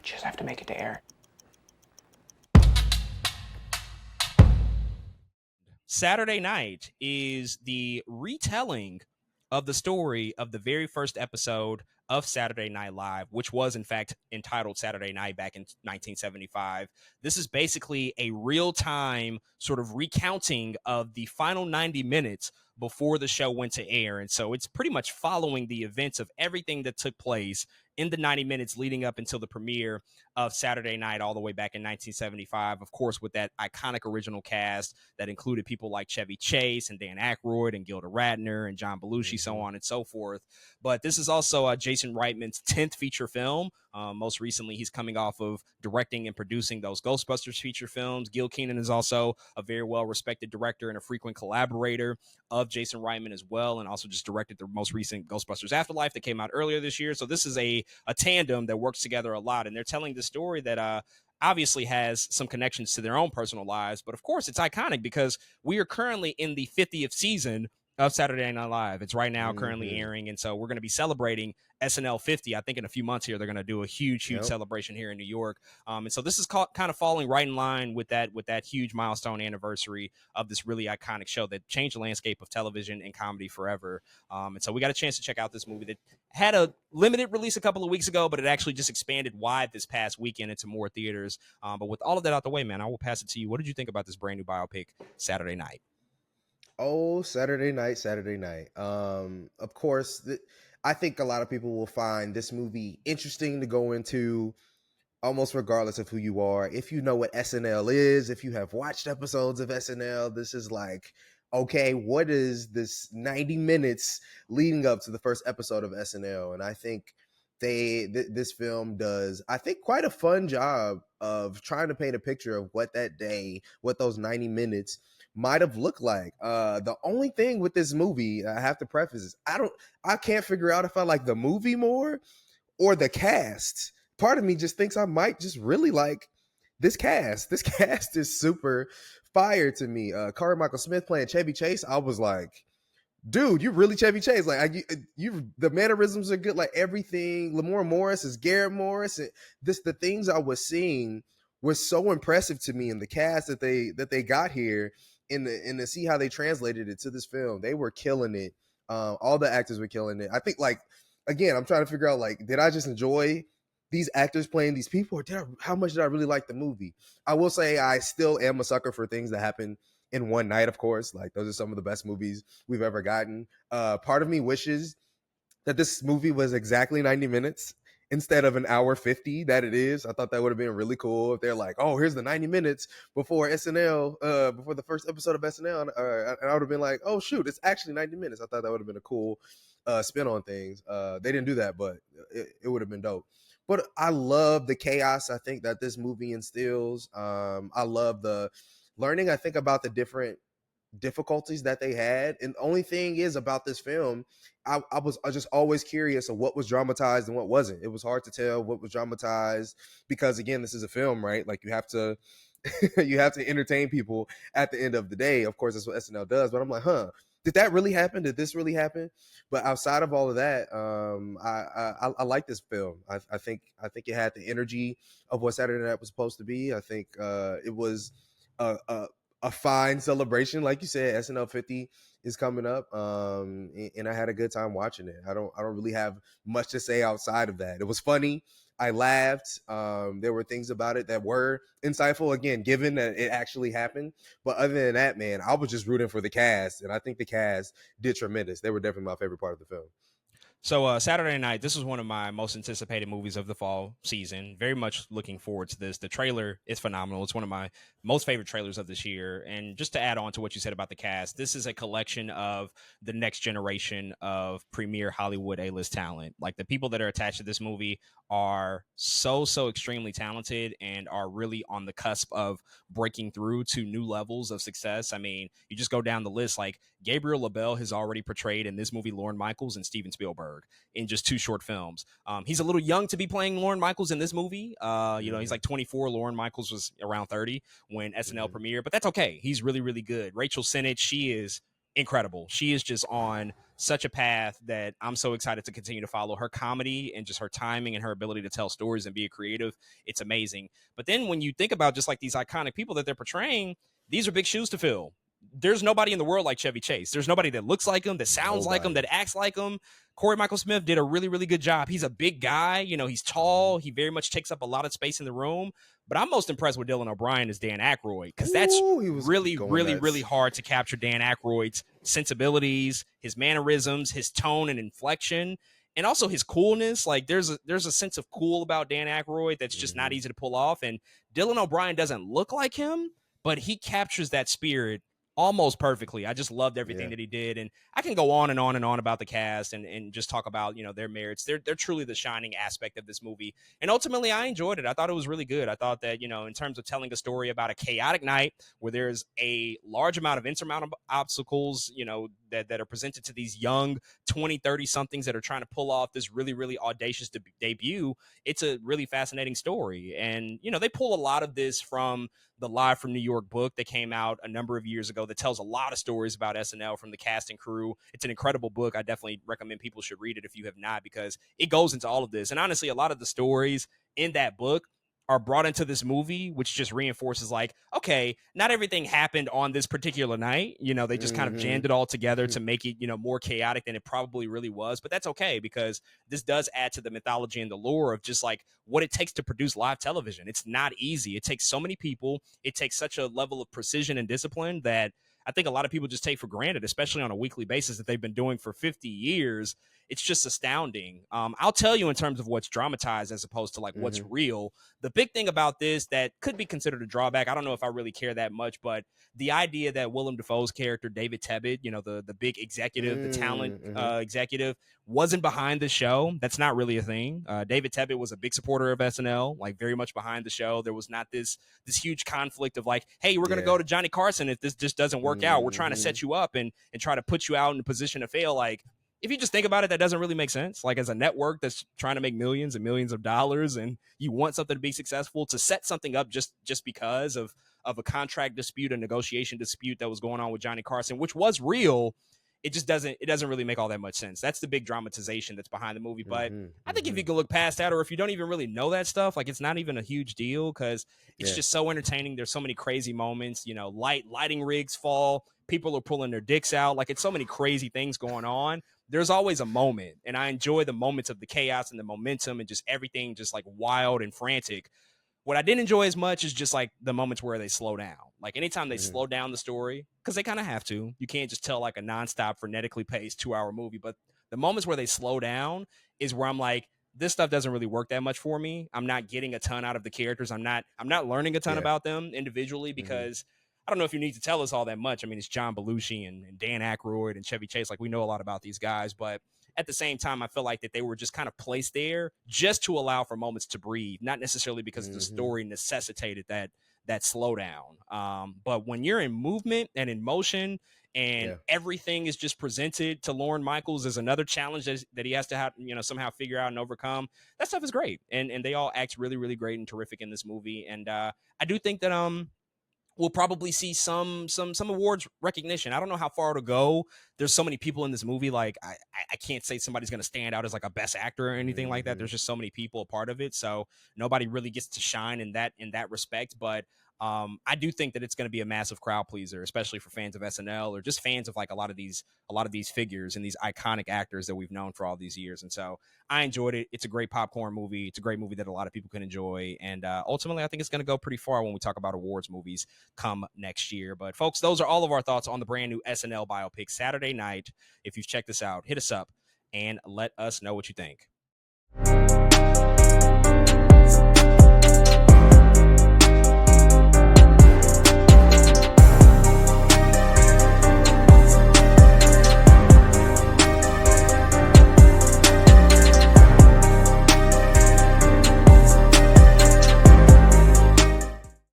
Just have to make it to air. Saturday Night is the retelling of the story of the very first episode of Saturday Night Live, which was in fact entitled Saturday Night back in 1975. This is basically a real-time sort of recounting of the final 90 minutes before the show went to air. And so it's pretty much following the events of everything that took place in the 90 minutes leading up until the premiere of Saturday Night all the way back in 1975, of course, with that iconic original cast that included people like Chevy Chase and Dan Aykroyd and Gilda Radner and John Belushi, so on and so forth. But this is also Jason Reitman's 10th feature film. Most recently, he's coming off of directing and producing those Ghostbusters feature films. Gil Kenan is also a very well-respected director and a frequent collaborator of Jason Reitman as well, and also just directed the most recent Ghostbusters Afterlife that came out earlier this year. So this is a tandem that works together a lot, and they're telling the story that obviously has some connections to their own personal lives, but of course it's iconic because we are currently in the 50th season of Saturday Night Live. It's right now currently airing, and so we're going to be celebrating SNL 50. I think in a few months here they're going to do a huge celebration here in New York, and so this is kind of falling right in line with that huge milestone anniversary of this really iconic show that changed the landscape of television and comedy forever. And so we got a chance to check out this movie that had a limited release a couple of weeks ago, but it actually just expanded wide this past weekend into more theaters. But with all of that out the way, man, I will pass it to you. What did you think about this brand new biopic, Saturday Night? Oh, Saturday night, Saturday night. Of course, I think a lot of people will find this movie interesting to go into almost regardless of who you are. If you know what SNL is, if you have watched episodes of SNL, this is like, okay, what is this 90 minutes leading up to the first episode of SNL? And I think this film does, I think, quite a fun job of trying to paint a picture of what that day, what those 90 minutes might have looked like. The only thing with this movie, I have to preface, is I can't figure out if I like the movie more or the cast. Part of me just thinks I might just really like this cast. This cast is super fire to me. Corey Michael Smith playing Chevy Chase, I was like, dude, you really Chevy Chase. Like you the mannerisms are good. Like everything. Lamorne Morris is Garrett Morris. And the things I was seeing were so impressive to me in the cast that they got here and to see how they translated it to this film. They were killing it. All the actors were killing it. I think, like, again, I'm trying to figure out, like, did I just enjoy these actors playing these people, or how much did I really like the movie? I will say I still am a sucker for things that happen in one night, of course. Like, those are some of the best movies we've ever gotten. Part of me wishes that this movie was exactly 90 minutes instead of an hour 50 that it is. I thought that would have been really cool if they're like, oh, here's the 90 minutes before SNL, before the first episode of SNL. And I would have been like, oh, shoot, it's actually 90 minutes. I thought that would have been a cool spin on things. They didn't do that, but it would have been dope. But I love the chaos I think that this movie instills. I love the learning, I think, about the different difficulties that they had. And the only thing is about this film, I was just always curious of what was dramatized and what wasn't. It was hard to tell what was dramatized because, again, this is a film, right? Like, you have to you have to entertain people at the end of the day. Of course, that's what SNL does. But I'm like, did that really happen? Did this really happen? But outside of all of that, I like this film. I think it had the energy of what Saturday Night was supposed to be. I think it was a fine celebration. Like you said, SNL 50 is coming up, and I had a good time watching it. I don't really have much to say outside of that. It was funny. I laughed. There were things about it that were insightful, again, given that it actually happened. But other than that, man, I was just rooting for the cast, and I think the cast did tremendous. They were definitely my favorite part of the film. So Saturday Night, this is one of my most anticipated movies of the fall season. Very much looking forward to this. The trailer is phenomenal. It's one of my most favorite trailers of this year. And just to add on to what you said about the cast, this is a collection of the next generation of premier Hollywood A-list talent. Like, the people that are attached to this movie are so extremely talented and are really on the cusp of breaking through to new levels of success. I mean, you just go down the list. Like, Gabriel LaBelle has already portrayed in this movie Lorne Michaels and Steven Spielberg in just 2 short films. He's a little young to be playing Lorne Michaels in this movie. He's like 24. Lorne Michaels was around 30 when SNL premiered, but that's okay. He's really good. Rachel Sennett, she is incredible. She is just on such a path that I'm so excited to continue to follow her comedy and just her timing and her ability to tell stories and be a creative. It's amazing. But then when you think about just like these iconic people that they're portraying, these are big shoes to fill. There's nobody in the world like Chevy Chase. There's nobody that looks like him, that sounds like him, Nobody. that acts like him. Corey Michael Smith did a really, really good job. He's a big guy. You know, he's Mhm. tall. He very much takes up a lot of space in the room. But I'm most impressed with Dylan O'Brien as Dan Aykroyd, because that's Ooh, he was really, going really, really nuts. hard to capture Dan Aykroyd's sensibilities, his mannerisms, his tone and inflection, and also his coolness. Like there's a sense of cool about Dan Aykroyd that's just not Mhm. easy to pull off. And Dylan O'Brien doesn't look like him, but he captures that spirit almost perfectly. I just loved everything Yeah. that he did. And I can go on and on and on about the cast and just talk about, you know, their merits. They're truly the shining aspect of this movie. And ultimately I enjoyed it. I thought it was really good. I thought that, you know, in terms of telling a story about a chaotic night where there's a large amount of insurmountable obstacles, you know, that are presented to these young 20, 30 somethings that are trying to pull off this really, really audacious debut. It's a really fascinating story. And, you know, they pull a lot of this from the Live from New York book that came out a number of years ago that tells a lot of stories about SNL from the cast and crew. It's an incredible book. I definitely recommend people should read it if you have not, because it goes into all of this. And honestly, a lot of the stories in that book are brought into this movie, which just reinforces like, okay, not everything happened on this particular night. You know, they just kind of jammed Mhm. it all together to make it, you know, more chaotic than it probably really was. But that's okay, because this does add to the mythology and the lore of just like what it takes to produce live television. It's not easy. It takes so many people. It takes such a level of precision and discipline that I think a lot of people just take for granted, especially on a weekly basis that they've been doing for 50 years. It's just astounding. I'll tell you in terms of what's dramatized as opposed to like what's Mhm. real. The big thing about this that could be considered a drawback, I don't know if I really care that much, but the idea that Willem Dafoe's character, David Tebet, you know, the big executive, the talent Mhm. executive, wasn't behind the show. That's not really a thing. David Tebet was a big supporter of SNL, like very much behind the show. There was not this huge conflict of like, hey, we're gonna Yeah. go to Johnny Carson if this just doesn't work out. We're trying to Mhm. set you up and try to put you out in a position to fail. Like, if you just think about it, that doesn't really make sense. Like, as a network that's trying to make millions and millions of dollars, and you want something to be successful, to set something up just because of a contract dispute, a negotiation dispute that was going on with Johnny Carson, which was real, it doesn't really make all that much sense. That's the big dramatization that's behind the movie. But Mhm. I think if you Mhm. can look past that, or if you don't even really know that stuff, like it's not even a huge deal, because it's Yeah. just so entertaining. There's so many crazy moments. You know, lighting rigs fall, people are pulling their dicks out. Like, it's so many crazy things going on. There's always a moment, and I enjoy the moments of the chaos and the momentum and just everything just like wild and frantic. What I didn't enjoy as much is just like the moments where they slow down. Like anytime they Mhm. slow down the story, because they kind of have to. You can't just tell like a nonstop, frenetically paced 2 hour movie. But the moments where they slow down is where I'm like, this stuff doesn't really work that much for me. I'm not getting a ton out of the characters. I'm not learning a ton Yeah. about them individually, Mhm. because I don't know if you need to tell us all that much. I mean, it's John Belushi and Dan Aykroyd and Chevy Chase. Like, we know a lot about these guys, but at the same time, I feel like that they were just kind of placed there just to allow for moments to breathe, not necessarily because the Mhm. story necessitated that slowdown. But when you're in movement and in motion, and Yeah. everything is just presented to Lorne Michaels as another challenge that he has to have, somehow figure out and overcome. That stuff is great, and they all act really, really great and terrific in this movie. And I do think that we'll probably see some awards recognition. I don't know how far it'll go. There's so many people in this movie. Like, I can't say somebody's going to stand out as like a best actor or anything like that. Mhm. There's just so many people a part of it, so nobody really gets to shine in that respect. But I do think that it's going to be a massive crowd pleaser, especially for fans of SNL or just fans of like a lot of these figures and these iconic actors that we've known for all these years. And so I enjoyed it. It's a great popcorn movie. It's a great movie that a lot of people can enjoy. And ultimately, I think it's going to go pretty far when we talk about awards movies come next year. But folks, those are all of our thoughts on the brand new SNL biopic Saturday Night. If you've checked this out, hit us up and let us know what you think.